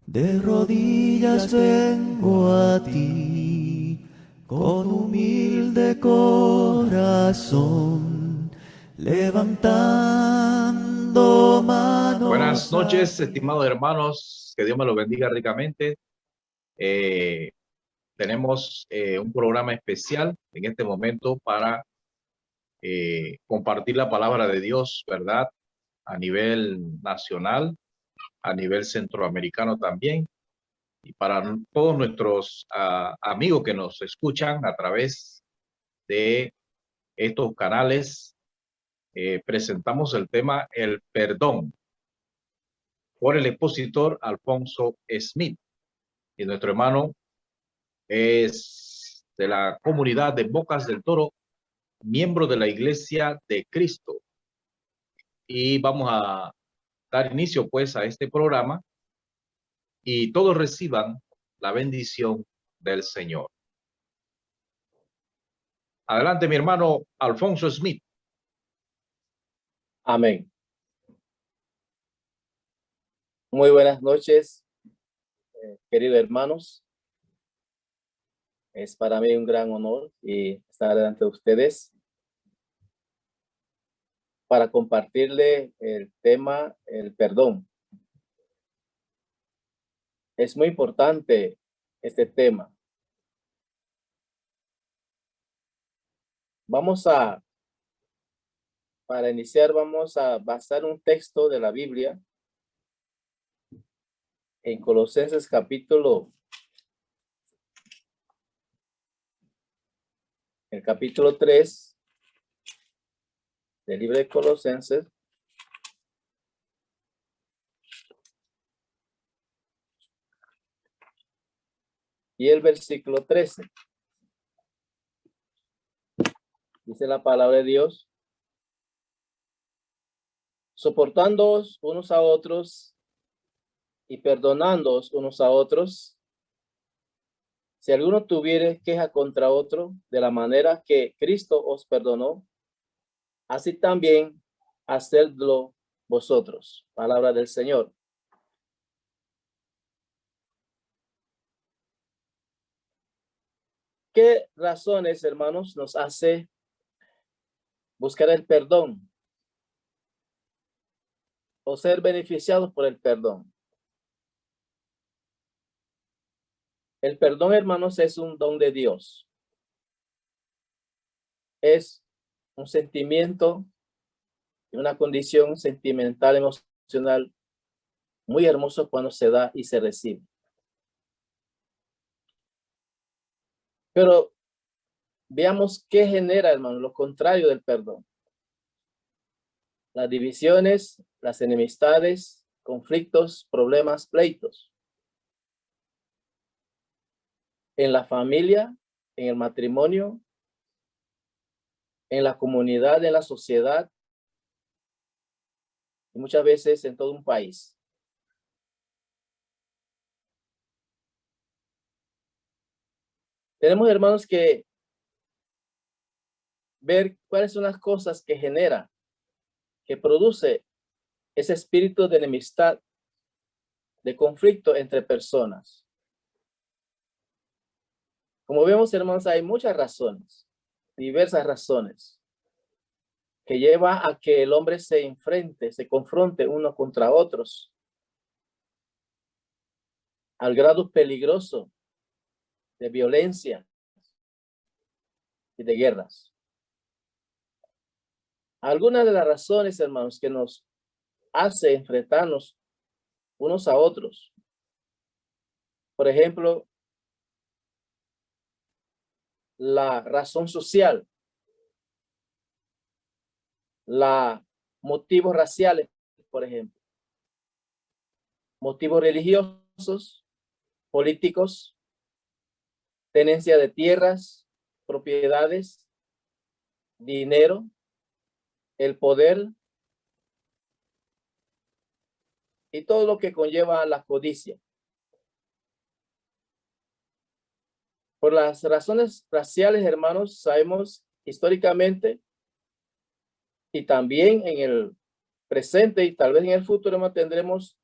De rodillas vengo a ti, con humilde corazón, levantando Buenas manos a noches, ti. estimados hermanos, que Dios me los bendiga ricamente. Eh, Tenemos un programa especial en este momento para compartir la palabra de Dios, ¿verdad? A nivel nacional, a nivel centroamericano también, y para todos nuestros amigos que nos escuchan a través de estos canales, presentamos el tema El perdón por el expositor Alfonso Smith. Y nuestro hermano es de la comunidad de Bocas del Toro, miembro de la Iglesia de Cristo. Y vamos a dar inicio pues a este programa y todos reciban la bendición del Señor. Adelante, mi hermano Alfonso Smith. Amén. Muy buenas noches, queridos hermanos. Es para mí un gran honor estar delante de ustedes para compartirle el tema, el perdón. Es muy importante este tema. Para iniciar, vamos a basar un texto de la Biblia en Colosenses el capítulo 3 del libro de Colosenses. Y el versículo 13. Dice la palabra de Dios: soportándoos unos a otros y perdonándoos unos a otros, si alguno tuviere queja contra otro, de la manera que Cristo os perdonó, así también hacedlo vosotros. Palabra del Señor. ¿Qué razones, hermanos, nos hace buscar el perdón o ser beneficiados por el perdón? El perdón, hermanos, es un don de Dios. Es un sentimiento, una condición sentimental, emocional, muy hermoso cuando se da y se recibe. Pero veamos qué genera, hermano, lo contrario del perdón. Las divisiones, las enemistades, conflictos, problemas, pleitos. En la familia, en el matrimonio, en la comunidad, en la sociedad, y muchas veces en todo un país. Tenemos, hermanos, que ver cuáles son las cosas que genera, que produce ese espíritu de enemistad, de conflicto entre personas. Como vemos, hermanos, hay muchas razones, diversas razones, que lleva a que el hombre se enfrente, se confronte uno contra otros, al grado peligroso de violencia y de guerras. Algunas de las razones, hermanos, que nos hace enfrentarnos unos a otros. Por ejemplo, la razón social, la motivos raciales, por ejemplo, motivos religiosos, políticos, tenencia de tierras, propiedades, dinero, el poder y todo lo que conlleva la codicia. Por las razones raciales, hermanos, sabemos históricamente y también en el presente y tal vez en el futuro tendremos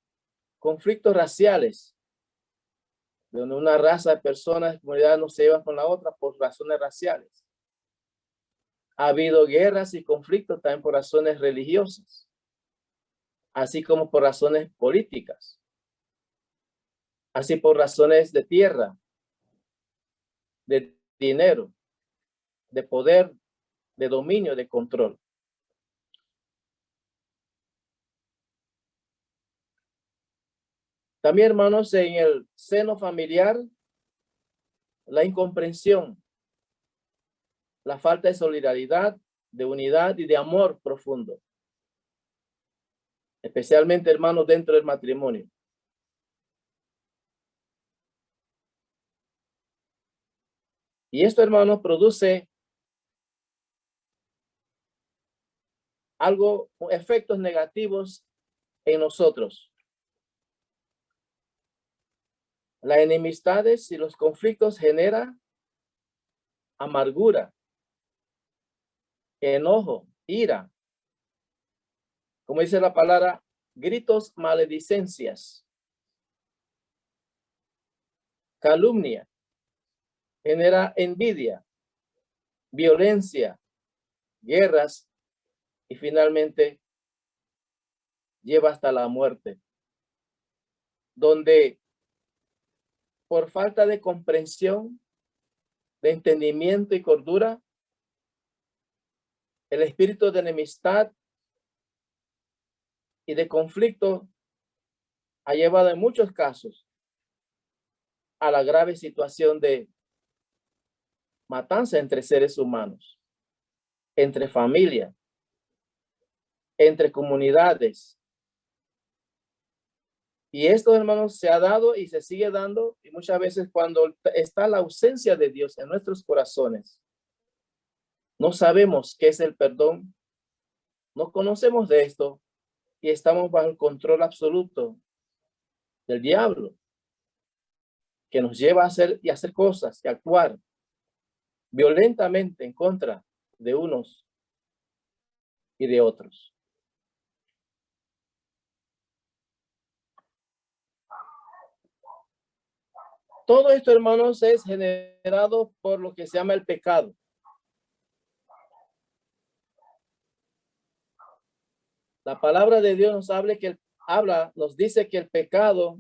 conflictos raciales donde una raza de personas, comunidades no se llevan con la otra por razones raciales. Ha habido guerras y conflictos también por razones religiosas, así como por razones políticas, así por razones de tierra, de dinero, de poder, de dominio, de control. También, hermanos, en el seno familiar, la incomprensión, la falta de solidaridad, de unidad y de amor profundo. Especialmente, hermanos, dentro del matrimonio. Y esto, hermanos, produce efectos negativos en nosotros. Las enemistades y los conflictos generan amargura, enojo, ira. Como dice la palabra, gritos, maledicencias, calumnia, genera envidia, violencia, guerras y finalmente lleva hasta la muerte, donde por falta de comprensión, de entendimiento y cordura, el espíritu de enemistad y de conflicto ha llevado en muchos casos a la grave situación de matanza entre seres humanos, entre familias, entre comunidades. Y esto, hermanos, se ha dado y se sigue dando, y muchas veces cuando está la ausencia de Dios en nuestros corazones, no sabemos qué es el perdón, no conocemos de esto y estamos bajo el control absoluto del diablo, que nos lleva a hacer cosas y actuar violentamente en contra de unos y de otros. Todo esto, hermanos, es generado por lo que se llama el pecado. La palabra de Dios nos dice que el pecado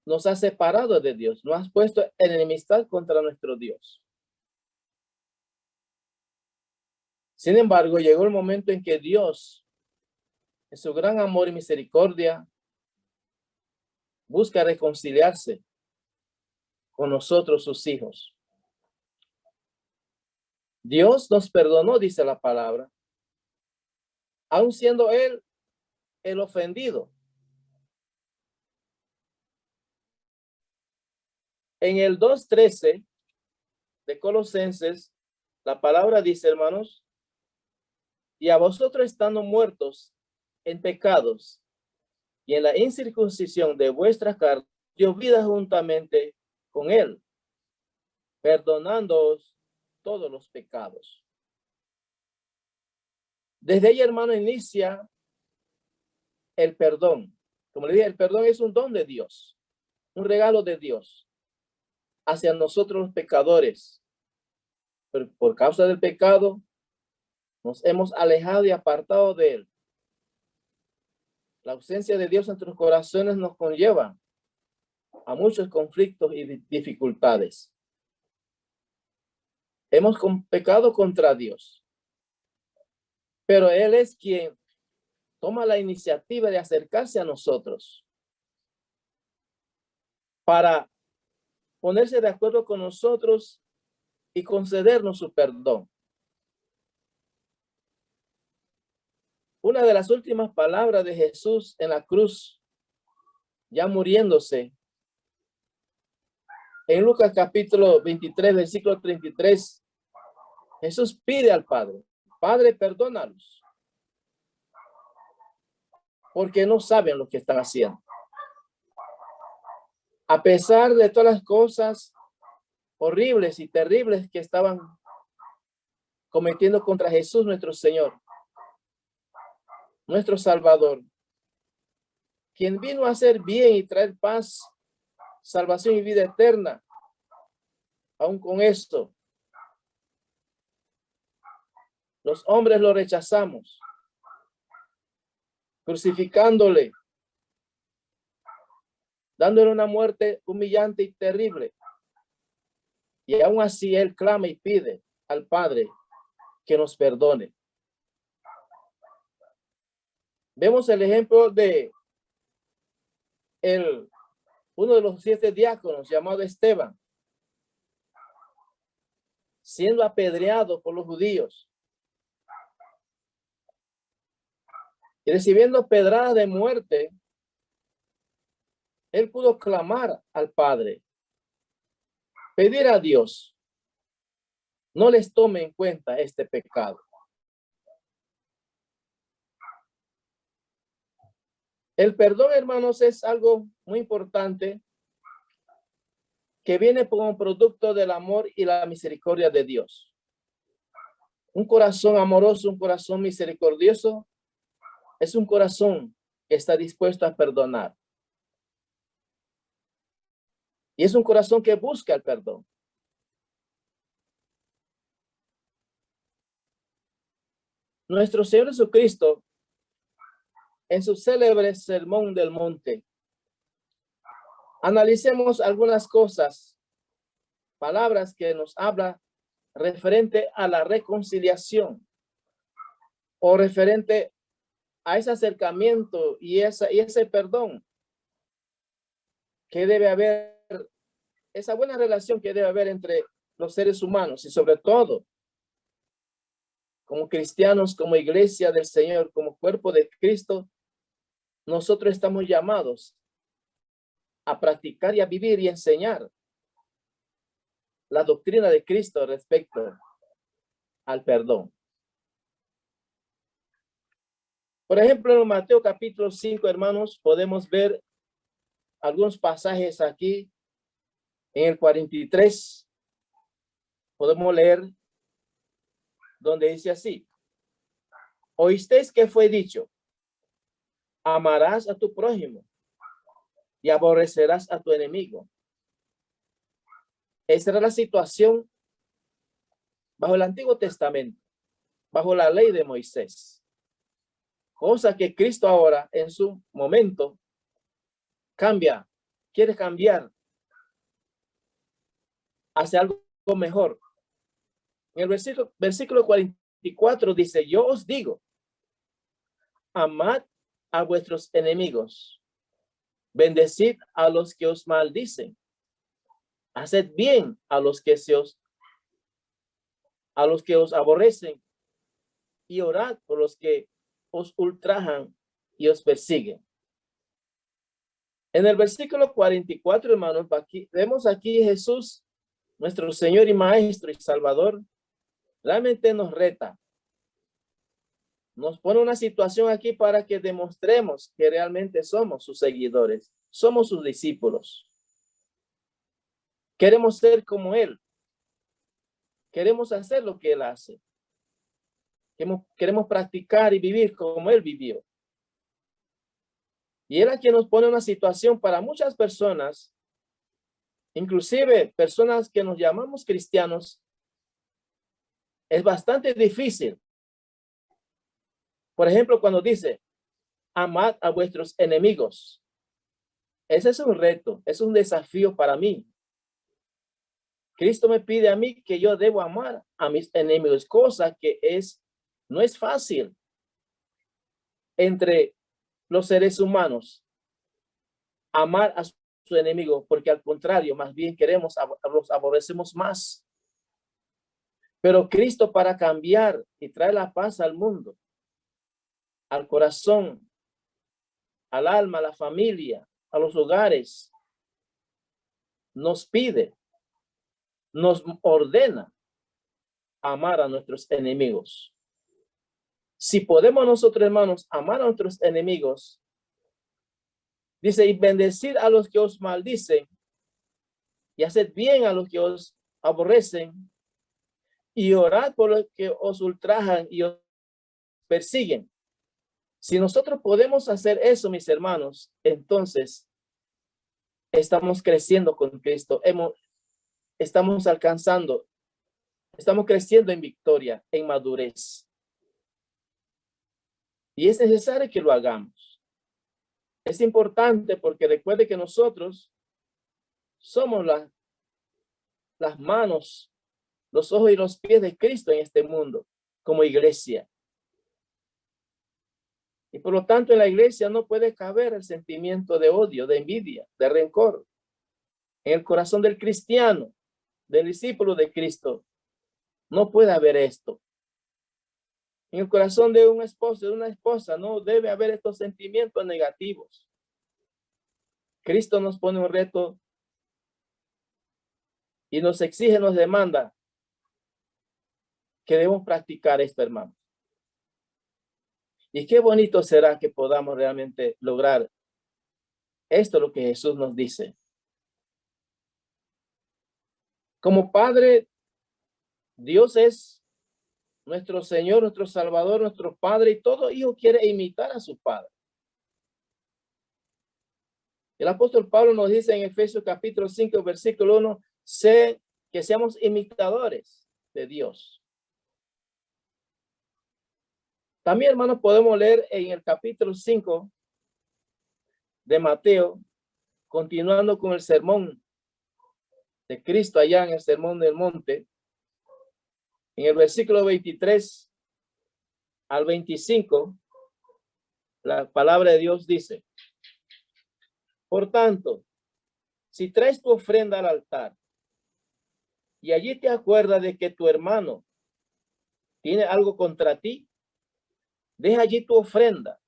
nos ha separado de Dios, nos ha puesto en enemistad contra nuestro Dios. Sin embargo, llegó el momento en que Dios, en su gran amor y misericordia, busca reconciliarse con nosotros, sus hijos. Dios nos perdonó, dice la palabra, aun siendo Él el ofendido. En el 2:13 de Colosenses, la palabra dice, hermanos, y a vosotros estando muertos en pecados y en la incircuncisión de vuestra carne, dio vida juntamente con Él, perdonándoos todos los pecados. Desde ahí, hermano, inicia el perdón. Como le dije, el perdón es un don de Dios, un regalo de Dios hacia nosotros los pecadores. Pero por causa del pecado, nos hemos alejado y apartado de Él. La ausencia de Dios en nuestros corazones nos conlleva a muchos conflictos y dificultades. Hemos pecado contra Dios, pero Él es quien toma la iniciativa de acercarse a nosotros para ponerse de acuerdo con nosotros y concedernos su perdón. Una de las últimas palabras de Jesús en la cruz, ya muriéndose, en Lucas capítulo 23, versículo 33, Jesús pide al Padre, Padre, perdónalos, porque no saben lo que están haciendo. A pesar de todas las cosas horribles y terribles que estaban cometiendo contra Jesús, nuestro Señor, nuestro Salvador, quien vino a hacer bien y traer paz, salvación y vida eterna. Aún con esto, los hombres lo rechazamos, crucificándole, dándole una muerte humillante y terrible. Y aún así él clama y pide al Padre que nos perdone. Vemos el ejemplo de uno de los 7 diáconos llamado Esteban, siendo apedreado por los judíos y recibiendo pedradas de muerte. Él pudo clamar al Padre, pedir a Dios, no les tome en cuenta este pecado. El perdón, hermanos, es algo muy importante que viene como producto del amor y la misericordia de Dios. Un corazón amoroso, un corazón misericordioso, es un corazón que está dispuesto a perdonar. Y es un corazón que busca el perdón. Nuestro Señor Jesucristo, en su célebre Sermón del Monte, analicemos algunas cosas, palabras que nos habla referente a la reconciliación o referente a ese acercamiento y ese perdón que debe haber, esa buena relación que debe haber entre los seres humanos y sobre todo como cristianos, como iglesia del Señor, como cuerpo de Cristo. Nosotros estamos llamados a practicar y a vivir y enseñar la doctrina de Cristo respecto al perdón. Por ejemplo, en Mateo capítulo 5, hermanos, podemos ver algunos pasajes aquí. En el 43 podemos leer donde dice así: oísteis que fue dicho, amarás a tu prójimo y aborrecerás a tu enemigo. Esa era la situación bajo el Antiguo Testamento, bajo la ley de Moisés. Cosa que Cristo ahora en su momento quiere cambiar hacia algo mejor. En el versículo 44 dice: yo os digo, amad a vuestros enemigos, bendecid a los que os maldicen, haced bien a los que os aborrecen, y orad por los que os ultrajan y os persiguen. En el versículo 44, hermanos, vemos aquí Jesús, nuestro Señor y Maestro y Salvador, realmente nos reta. Nos pone una situación aquí para que demostremos que realmente somos sus seguidores, somos sus discípulos. Queremos ser como Él. Queremos hacer lo que Él hace. Queremos practicar y vivir como Él vivió. Y Él aquí nos pone una situación para muchas personas, inclusive personas que nos llamamos cristianos, es bastante difícil. Por ejemplo, cuando dice, amad a vuestros enemigos. Ese es un reto, es un desafío para mí. Cristo me pide a mí que yo debo amar a mis enemigos, cosa que no es fácil entre los seres humanos. Amar a su enemigo, porque al contrario, más bien los aborrecemos más. Pero Cristo, para cambiar y traer la paz al mundo, al corazón, al alma, a la familia, a los hogares, nos pide, nos ordena amar a nuestros enemigos. Si podemos nosotros, hermanos, amar a nuestros enemigos, dice, y bendecir a los que os maldicen, y hacer bien a los que os aborrecen, y orad por los que os ultrajan y os persiguen. Si nosotros podemos hacer eso, mis hermanos, entonces estamos creciendo con Cristo, estamos alcanzando, estamos creciendo en victoria, en madurez. Y es necesario que lo hagamos. Es importante porque recuerde que nosotros somos las manos, los ojos y los pies de Cristo en este mundo, como iglesia. Y por lo tanto en la iglesia no puede caber el sentimiento de odio, de envidia, de rencor. En el corazón del cristiano, del discípulo de Cristo, no puede haber esto. En el corazón de un esposo, de una esposa, no debe haber estos sentimientos negativos. Cristo nos pone un reto y nos exige, nos demanda que debemos practicar esto, hermano. Y qué bonito será que podamos realmente lograr esto, lo que Jesús nos dice. Como Padre, Dios es nuestro Señor, nuestro Salvador, nuestro Padre, y todo hijo quiere imitar a su Padre. El apóstol Pablo nos dice en Efesios capítulo 5, versículo 1, que seamos imitadores de Dios. También, hermanos, podemos leer en el capítulo 5 de Mateo, continuando con el sermón de Cristo allá en el sermón del monte, en el versículo 23 al 25, la palabra de Dios dice: por tanto, si traes tu ofrenda al altar y allí te acuerdas de que tu hermano tiene algo contra ti, deja allí tu ofrenda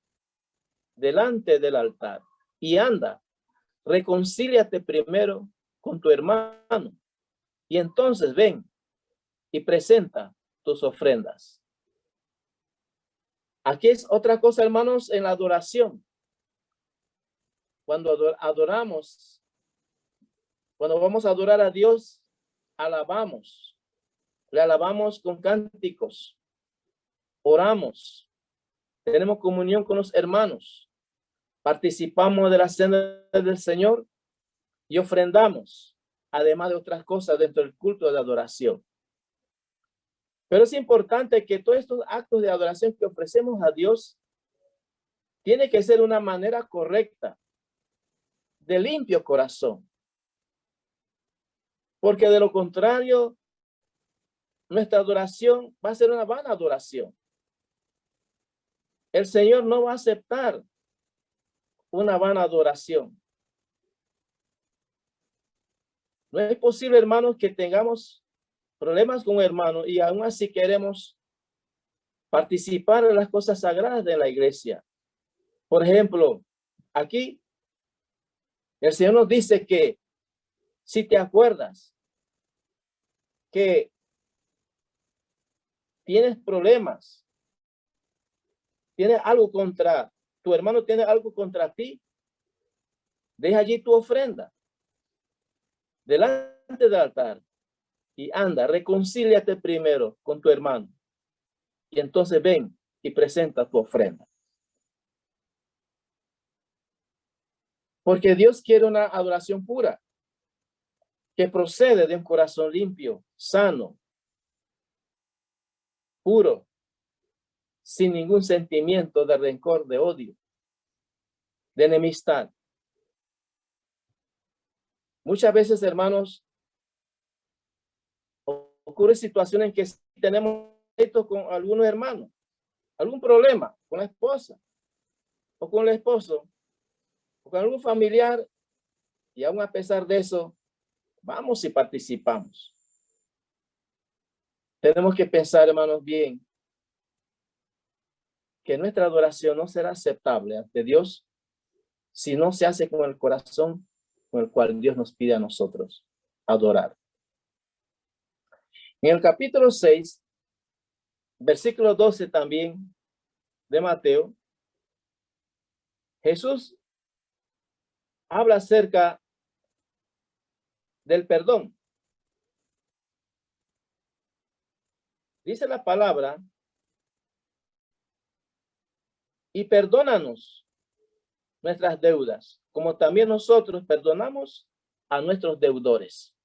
delante del altar y anda, reconcíliate primero con tu hermano y entonces ven y presenta tus ofrendas. Aquí es otra cosa, hermanos, en la adoración. Cuando adoramos, cuando vamos a adorar a Dios, alabamos, le alabamos con cánticos, oramos, tenemos comunión con los hermanos, participamos de la cena del Señor y ofrendamos, además de otras cosas dentro del culto de adoración. Pero es importante que todos estos actos de adoración que ofrecemos a Dios tiene que ser una manera correcta, de limpio corazón. Porque de lo contrario, nuestra adoración va a ser una vana adoración. El Señor no va a aceptar una vana adoración. No es posible, hermanos, que tengamos problemas con un hermano y aún así queremos participar en las cosas sagradas de la iglesia. Por ejemplo, aquí el Señor nos dice que si te acuerdas que tienes problemas, tienes algo contra tu hermano, tiene algo contra ti, deja allí tu ofrenda delante del altar y anda, reconcíliate primero con tu hermano y entonces ven y presenta tu ofrenda. Porque Dios quiere una adoración pura que procede de un corazón limpio, sano, puro, sin ningún sentimiento de rencor, de odio, de enemistad. Muchas veces, hermanos, ocurre situaciones en que tenemos esto con algunos hermanos, algún problema con la esposa o con el esposo o con algún familiar, y aún a pesar de eso, vamos y participamos. Tenemos que pensar, hermanos, bien, que nuestra adoración no será aceptable ante Dios si no se hace con el corazón con el cual Dios nos pide a nosotros adorar. En el capítulo 6, versículo 12 también de Mateo, Jesús habla acerca del perdón. Dice la palabra: y perdónanos nuestras deudas, como también nosotros perdonamos a nuestros deudores.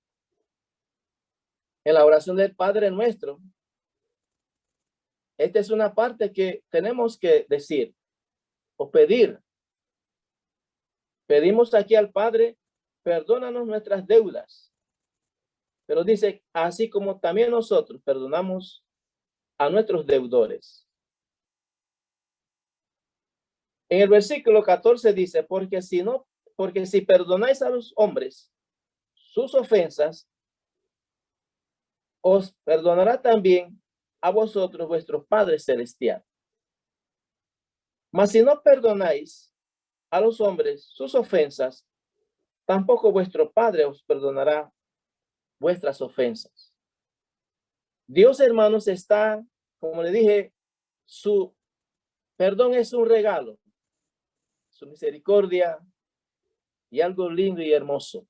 En la oración del Padre Nuestro, esta es una parte que tenemos que decir o pedir. Pedimos aquí al Padre, perdónanos nuestras deudas. Pero dice, así como también nosotros perdonamos a nuestros deudores. En el versículo 14 dice, porque si perdonáis a los hombres sus ofensas, os perdonará también a vosotros vuestro Padre Celestial. Mas si no perdonáis a los hombres sus ofensas, tampoco vuestro Padre os perdonará vuestras ofensas. Dios, hermanos, está, como le dije, su perdón es un regalo, su misericordia y algo lindo y hermoso.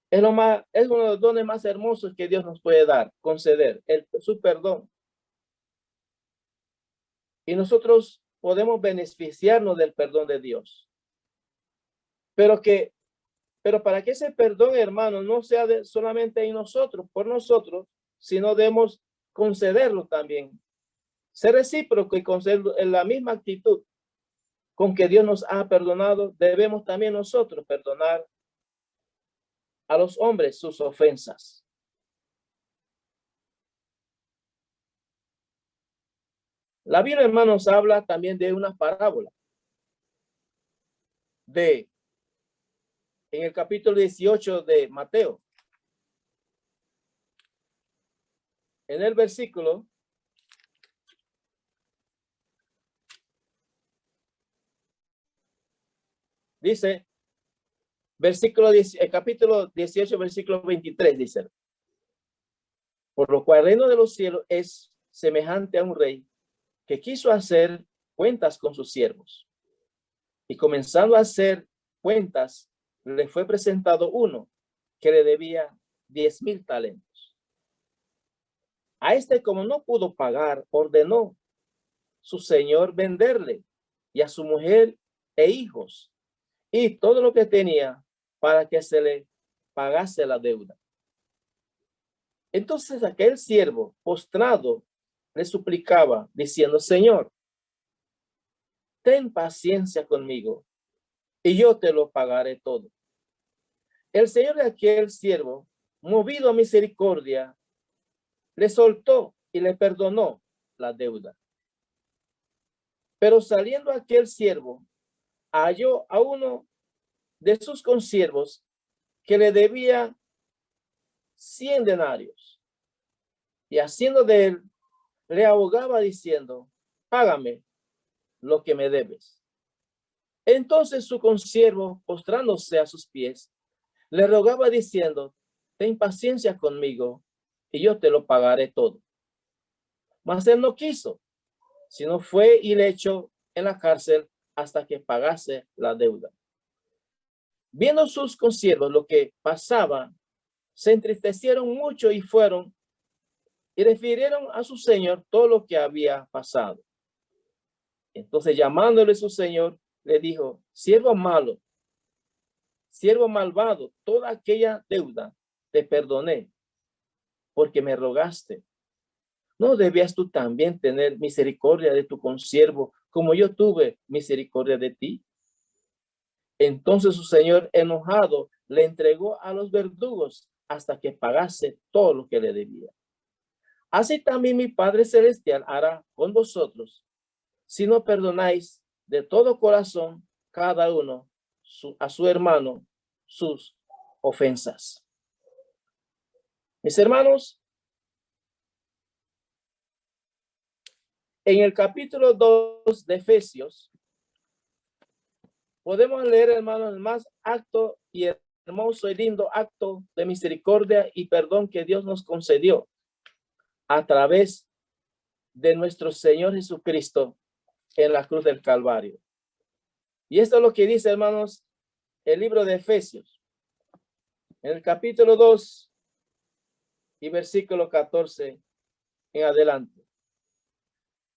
Es uno de los dones más hermosos que Dios nos puede dar, conceder, su perdón. Y nosotros podemos beneficiarnos del perdón de Dios. Pero para que ese perdón, hermano, no sea solamente en nosotros, por nosotros, sino debemos concederlo también. Ser recíproco y concederlo en la misma actitud con que Dios nos ha perdonado, debemos también nosotros perdonar a los hombres sus ofensas. La Biblia, hermanos, habla también de una parábola. En el capítulo 18 de Mateo. En el versículo dice, capítulo 18, versículo 23, dice, por lo cual el reino de los cielos es semejante a un rey que quiso hacer cuentas con sus siervos. Y comenzando a hacer cuentas, le fue presentado uno que le debía 10,000 talentos. A este, como no pudo pagar, ordenó su señor venderle y a su mujer e hijos y todo lo que tenía para que se le pagase la deuda. Entonces aquel siervo postrado le suplicaba diciendo, Señor, ten paciencia conmigo y yo te lo pagaré todo. El señor de aquel siervo, movido a misericordia, le soltó y le perdonó la deuda. Pero saliendo aquel siervo, halló a uno de sus consiervos que le debía 100 denarios. Y haciendo de él, le ahogaba diciendo, págame lo que me debes. Entonces su consiervo, postrándose a sus pies, le rogaba diciendo, ten paciencia conmigo y yo te lo pagaré todo. Mas él no quiso, sino fue y le echó en la cárcel hasta que pagase la deuda. Viendo sus consiervos lo que pasaba, se entristecieron mucho y fueron y refirieron a su señor todo lo que había pasado. Entonces, llamándole su señor, le dijo, siervo malo, siervo malvado, toda aquella deuda te perdoné porque me rogaste. ¿No debías tú también tener misericordia de tu consiervo como yo tuve misericordia de ti? Entonces su señor, enojado, le entregó a los verdugos hasta que pagase todo lo que le debía. Así también mi Padre Celestial hará con vosotros, si no perdonáis de todo corazón cada uno a su hermano sus ofensas. Mis hermanos, en el capítulo 2 de Efesios, podemos leer, hermanos, el más acto y hermoso y lindo acto de misericordia y perdón que Dios nos concedió a través de nuestro Señor Jesucristo en la cruz del Calvario. Y esto es lo que dice, hermanos, el libro de Efesios, en el capítulo 2 y versículo 14 en adelante.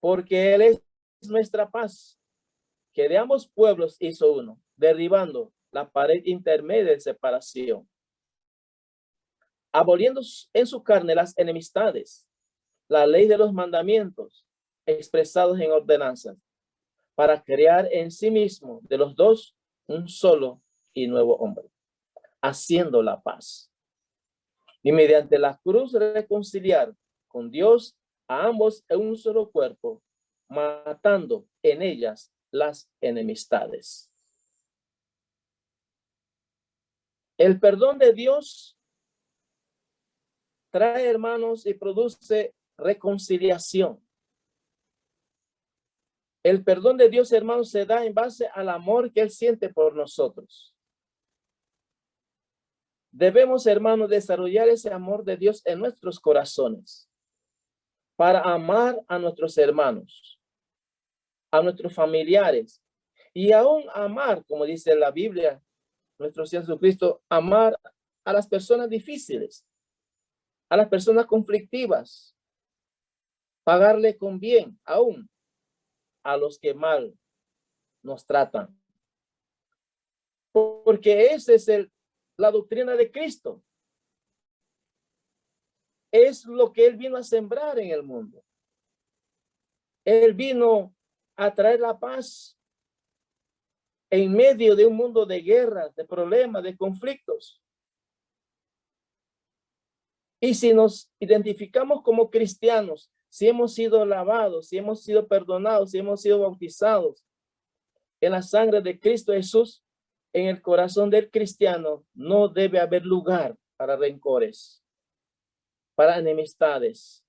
Porque Él es nuestra paz, que de ambos pueblos hizo uno, derribando la pared intermedia de separación, aboliendo en su carne las enemistades, la ley de los mandamientos expresados en ordenanzas, para crear en sí mismo de los dos un solo y nuevo hombre, haciendo la paz. Y mediante la cruz reconciliar con Dios a ambos en un solo cuerpo, matando en ellas las enemistades. El perdón de Dios trae, hermanos, y produce reconciliación. El perdón de Dios, hermanos, se da en base al amor que Él siente por nosotros. Debemos, hermanos, desarrollar ese amor de Dios en nuestros corazones para amar a nuestros hermanos, a nuestros familiares y aún amar, como dice la Biblia, nuestro Señor Jesucristo, amar a las personas difíciles, a las personas conflictivas, pagarle con bien aún a los que mal nos tratan. Porque esa es la doctrina de Cristo. Es lo que Él vino a sembrar en el mundo. Él vino a traer la paz en medio de un mundo de guerras, de problemas, de conflictos. Y si nos identificamos como cristianos, si hemos sido lavados, si hemos sido perdonados, si hemos sido bautizados en la sangre de Cristo Jesús, en el corazón del cristiano no debe haber lugar para rencores, para enemistades,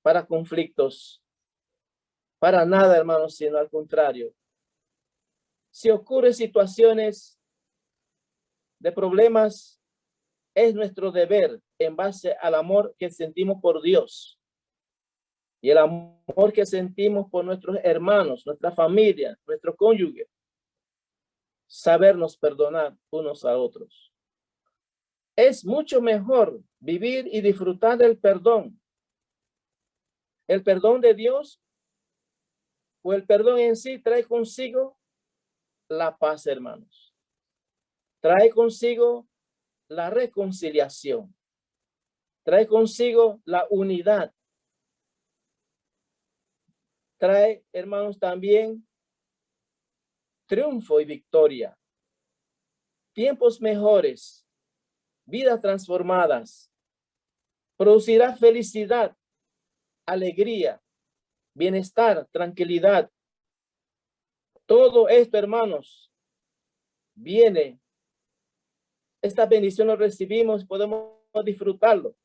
para conflictos, para nada, hermanos, sino al contrario. Si ocurren situaciones de problemas, es nuestro deber en base al amor que sentimos por Dios y el amor que sentimos por nuestros hermanos, nuestra familia, nuestro cónyuge, sabernos perdonar unos a otros. Es mucho mejor vivir y disfrutar del perdón. El perdón de Dios o el perdón en sí trae consigo la paz, hermanos. Trae consigo la reconciliación. Trae consigo la unidad. Trae, hermanos, también triunfo y victoria. Tiempos mejores, vidas transformadas. Producirá felicidad, alegría, bienestar, tranquilidad. Todo esto, hermanos, viene. Esta bendición lo recibimos, podemos disfrutarlo.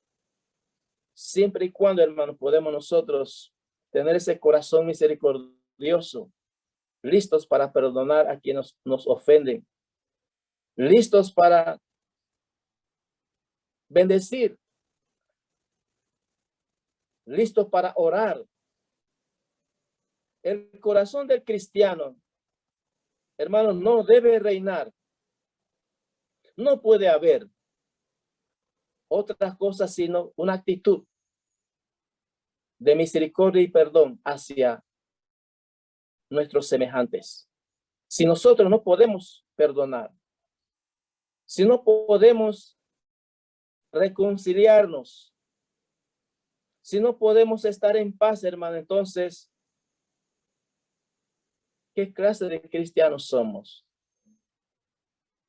Siempre y cuando, hermanos, podemos nosotros tener ese corazón misericordioso, listos para perdonar a quienes nos ofenden, listos para bendecir, listos para orar. El corazón del cristiano, hermanos, no debe reinar. No puede haber otra cosa sino una actitud de misericordia y perdón hacia nuestros semejantes. Si nosotros no podemos perdonar, si no podemos reconciliarnos, si no podemos estar en paz, hermano, entonces, ¿qué clase de cristianos somos?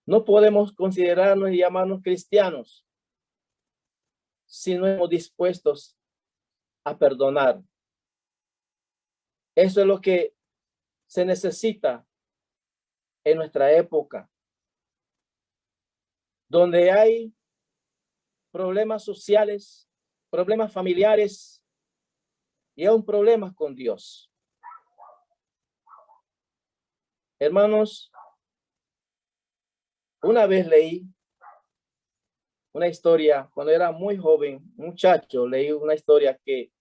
No podemos considerarnos y llamarnos cristianos si no estamos dispuestos a perdonar. Eso es lo que se necesita en nuestra época, donde hay problemas sociales, problemas familiares y aún problemas con Dios. Hermanos, una vez leí una historia, cuando era muy joven, muchacho, leí una historia que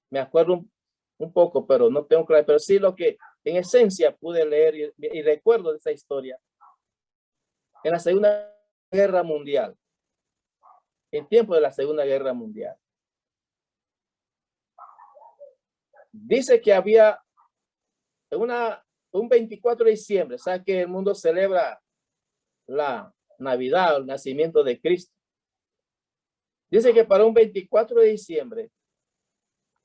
me acuerdo un poco, pero no tengo claro, pero sí lo que en esencia pude leer y recuerdo de esa historia. En la Segunda Guerra Mundial, en tiempo de la Segunda Guerra Mundial, dice que había un 24 de diciembre, ¿sabe que el mundo celebra la Navidad, el nacimiento de Cristo? Dice que para un 24 de diciembre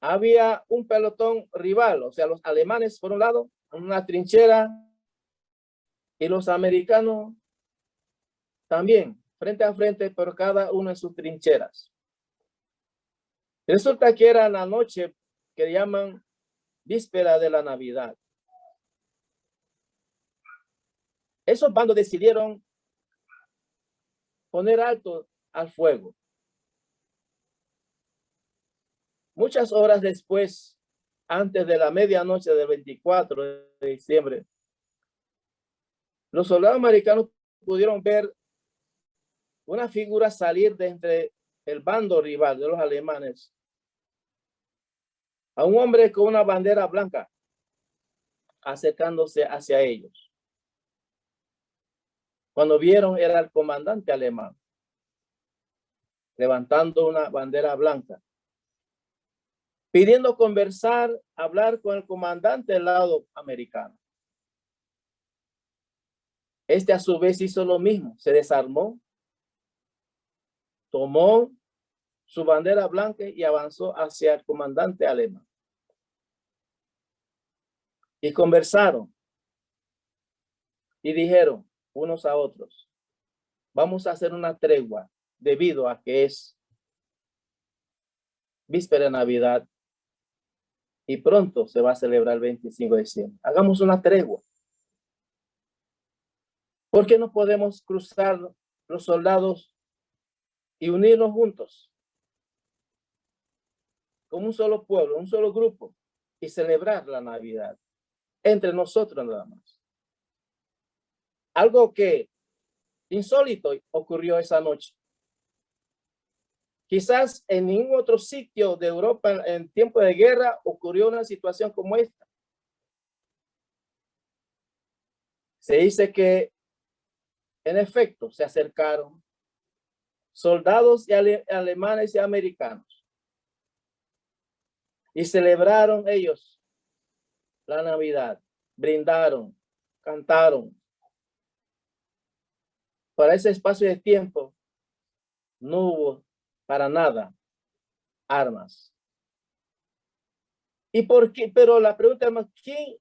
había un pelotón rival, o sea, los alemanes por un lado, en una trinchera, y los americanos también, frente a frente, pero cada uno en sus trincheras. Resulta que era la noche que llaman víspera de la Navidad. Esos bandos decidieron poner alto al fuego. Muchas horas después, antes de la medianoche del 24 de diciembre, los soldados americanos pudieron ver una figura salir de entre el bando rival de los alemanes, a un hombre con una bandera blanca acercándose hacia ellos. Cuando vieron, era el comandante alemán levantando una bandera blanca, pidiendo conversar, hablar con el comandante del lado americano. Este a su vez hizo lo mismo, se desarmó, tomó su bandera blanca y avanzó hacia el comandante alemán. Y conversaron y dijeron unos a otros, vamos a hacer una tregua debido a que es víspera de Navidad y pronto se va a celebrar el 25 de diciembre. Hagamos una tregua. ¿Por qué no podemos cruzar los soldados y unirnos juntos como un solo pueblo, un solo grupo y celebrar la Navidad entre nosotros nada más? Algo que insólito ocurrió esa noche. Quizás en ningún otro sitio de Europa en tiempo de guerra ocurrió una situación como esta. Se dice que en efecto se acercaron soldados y alemanes y americanos y celebraron ellos la Navidad, brindaron, cantaron. Para ese espacio de tiempo no hubo para nada armas. ¿Y por qué? Pero la pregunta es,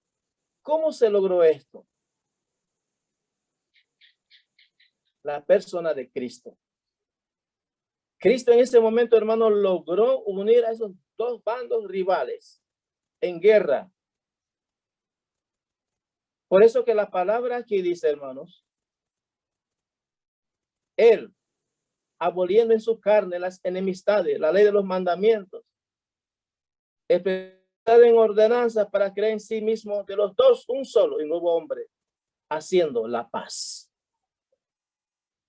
¿cómo se logró esto? La persona de Cristo. Cristo en ese momento, hermano, logró unir a esos dos bandos rivales en guerra. Por eso que la palabra aquí dice, hermanos, Él, aboliendo en su carne las enemistades, la ley de los mandamientos, expresada en ordenanza para crear en sí mismo de los dos un solo y nuevo hombre, haciendo la paz.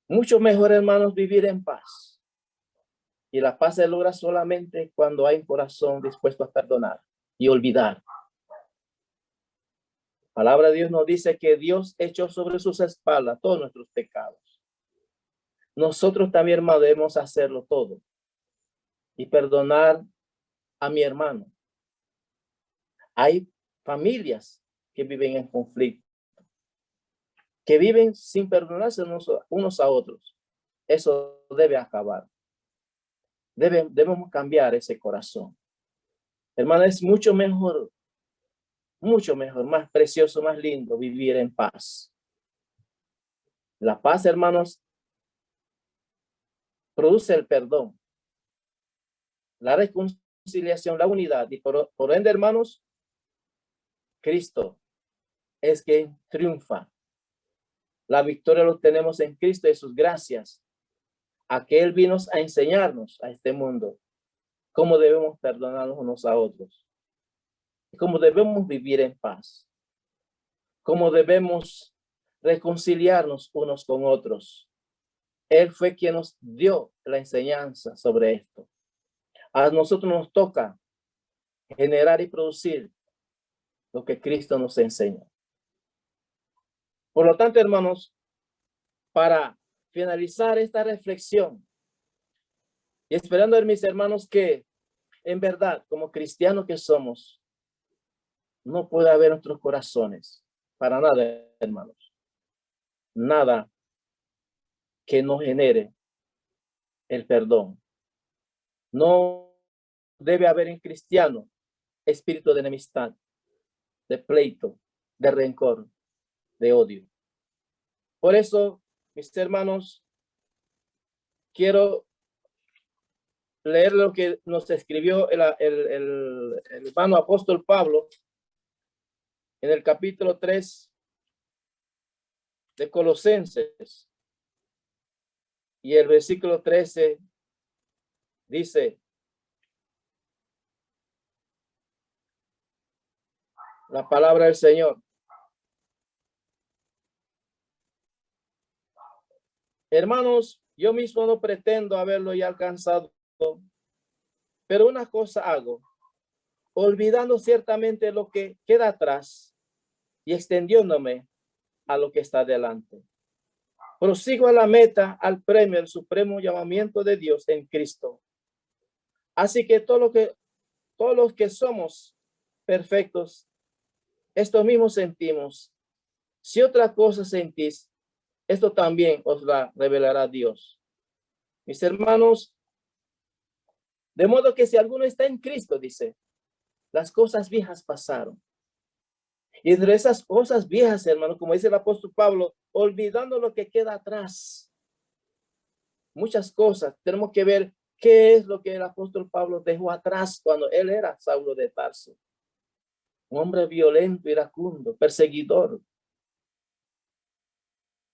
Mucho mejor, hermanos, vivir en paz. Y la paz se logra solamente cuando hay un corazón dispuesto a perdonar y olvidar. La palabra de Dios nos dice que Dios echó sobre sus espaldas todos nuestros pecados. Nosotros también, hermano, debemos hacerlo todo y perdonar a mi hermano. Hay familias que viven en conflicto, que viven sin perdonarse unos a otros. Eso debe acabar. Debemos cambiar ese corazón. Hermano, es mucho mejor, más precioso, más lindo vivir en paz. La paz, hermanos, produce el perdón, la reconciliación, la unidad y por ende, hermanos, Cristo es quien triunfa. La victoria lo tenemos en Cristo y sus gracias. A que Él vino a enseñarnos a este mundo cómo debemos perdonarnos unos a otros, cómo debemos vivir en paz, cómo debemos reconciliarnos unos con otros. Él fue quien nos dio la enseñanza sobre esto. A nosotros nos toca generar y producir lo que Cristo nos enseña. Por lo tanto, hermanos, para finalizar esta reflexión y esperando a mis hermanos que en verdad, como cristianos que somos, no puede haber en nuestros corazones. Para nada, hermanos. Nada que no genere el perdón. No debe haber en cristiano espíritu de enemistad, de pleito, de rencor, de odio. Por eso, mis hermanos, quiero leer lo que nos escribió el hermano apóstol Pablo en el capítulo 3 de Colosenses. Y el versículo 13 dice: la palabra del Señor. Hermanos, yo mismo no pretendo haberlo ya alcanzado, pero una cosa hago, olvidando ciertamente lo que queda atrás y extendiéndome a lo que está delante. Prosigo a la meta, al premio, el supremo llamamiento de Dios en Cristo. Así que todos los que somos perfectos, esto mismo sentimos. Si otra cosa sentís, esto también os la revelará Dios. Mis hermanos, de modo que si alguno está en Cristo, dice, las cosas viejas pasaron. Y entre esas cosas viejas, hermano, como dice el apóstol Pablo, olvidando lo que queda atrás. Muchas cosas. Tenemos que ver qué es lo que el apóstol Pablo dejó atrás cuando él era Saulo de Tarso. Un hombre violento, iracundo, perseguidor.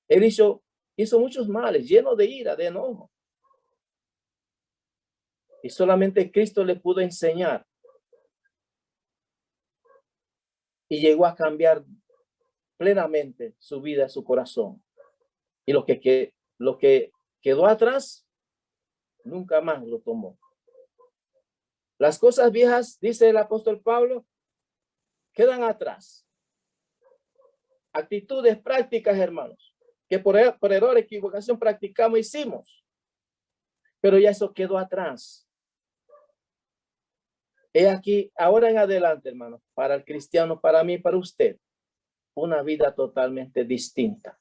Él hizo muchos males, lleno de ira, de enojo. Y solamente Cristo le pudo enseñar. Y llegó a cambiar plenamente su vida, su corazón. Y lo que quedó atrás, nunca más lo tomó. Las cosas viejas, dice el apóstol Pablo, quedan atrás. Actitudes, prácticas, hermanos, que por error, equivocación practicamos, hicimos. Pero ya eso quedó atrás. He aquí, ahora en adelante, hermanos, para el cristiano, para mí, para usted, una vida totalmente distinta.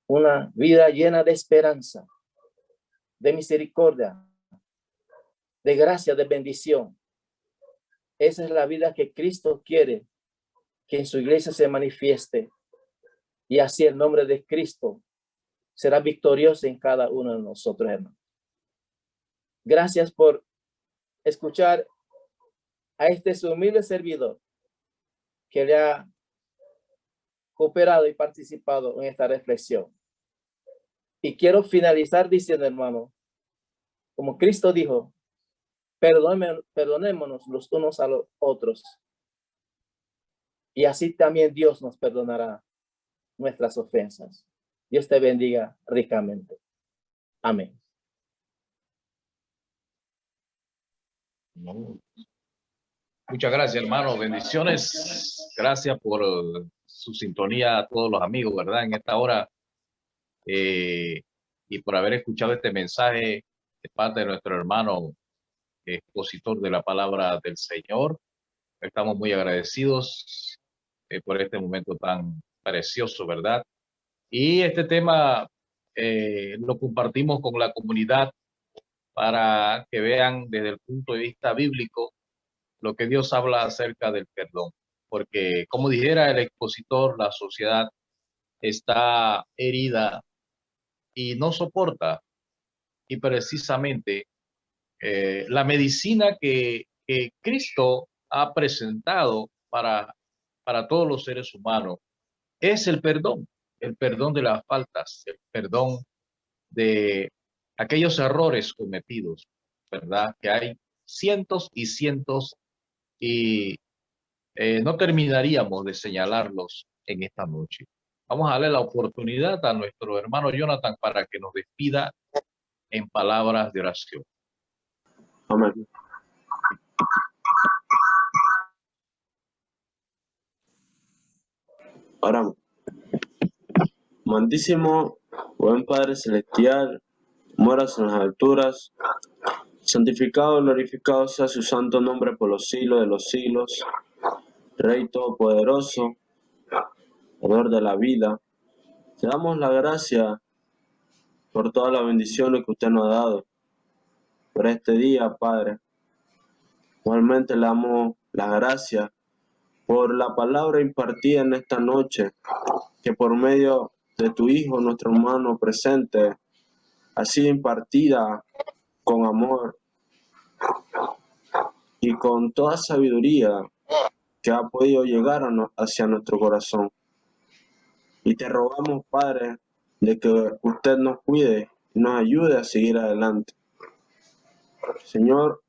Una vida llena de esperanza, de misericordia, de gracia, de bendición. Esa es la vida que Cristo quiere que en su iglesia se manifieste. Y así el nombre de Cristo será victorioso en cada uno de nosotros, hermanos. Gracias por escuchar a este su humilde servidor que le ha cooperado y participado en esta reflexión. Y quiero finalizar diciendo, hermano, como Cristo dijo, perdonémonos los unos a los otros. Y así también Dios nos perdonará nuestras ofensas. Dios te bendiga ricamente. Amén. Muchas gracias, hermano. Bendiciones. Gracias por su sintonía a todos los amigos, ¿verdad? En esta hora. Y por haber escuchado este mensaje de parte de nuestro hermano expositor de la palabra del Señor. Estamos muy agradecidos por este momento tan precioso, ¿verdad? Y este tema lo compartimos con la comunidad para que vean desde el punto de vista bíblico lo que Dios habla acerca del perdón. Porque, como dijera el expositor, la sociedad está herida y no soporta. Y precisamente la medicina que Cristo ha presentado para todos los seres humanos es el perdón de las faltas, el perdón de aquellos errores cometidos, ¿verdad? Que hay cientos y cientos y no terminaríamos de señalarlos en esta noche. Vamos a darle la oportunidad a nuestro hermano Jonathan para que nos despida en palabras de oración. Amén. Oramos. Amantísimo, buen Padre Celestial, moras en las alturas, santificado, glorificado sea su santo nombre por los siglos de los siglos. Rey Todopoderoso, Dador de la vida, te damos la gracia por todas las bendiciones que usted nos ha dado por este día, Padre. Igualmente le damos las gracias por la palabra impartida en esta noche, que por medio de tu Hijo, nuestro hermano presente, ha sido impartida con amor y con toda sabiduría que ha podido llegar hacia nuestro corazón. Y te rogamos, Padre, de que usted nos cuide y nos ayude a seguir adelante. Señor,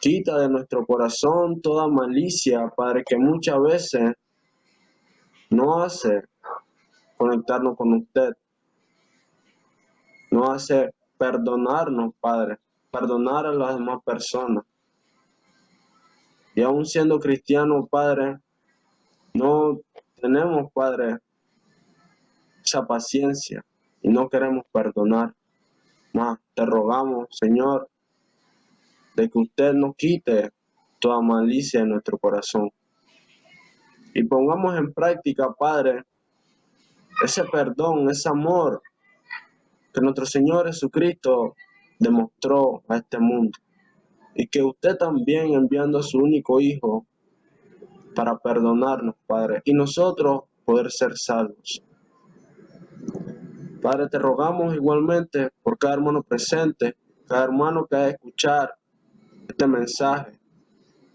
quita de nuestro corazón toda malicia, Padre, que muchas veces no hace conectarnos con usted, no hace perdonarnos, Padre, perdonar a las demás personas. Y aún siendo cristianos, Padre, no tenemos, Padre, esa paciencia y no queremos perdonar. Más te rogamos, Señor, de que usted nos quite toda malicia de nuestro corazón y pongamos en práctica, Padre, ese perdón, ese amor que nuestro Señor Jesucristo demostró a este mundo, y que usted también, enviando a su único Hijo para perdonarnos, Padre, y nosotros poder ser salvos. Padre, te rogamos igualmente por cada hermano presente, cada hermano que ha de escuchar este mensaje,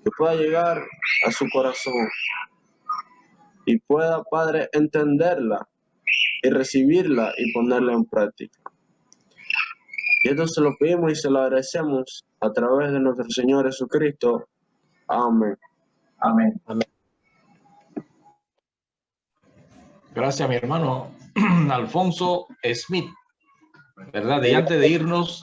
que pueda llegar a su corazón y pueda, Padre, entenderla y recibirla y ponerla en práctica. Y esto se lo pedimos y se lo agradecemos a través de nuestro Señor Jesucristo. Amén. Amén. Amén. Gracias, mi hermano Alfonso Smith, ¿verdad? Y antes de irnos,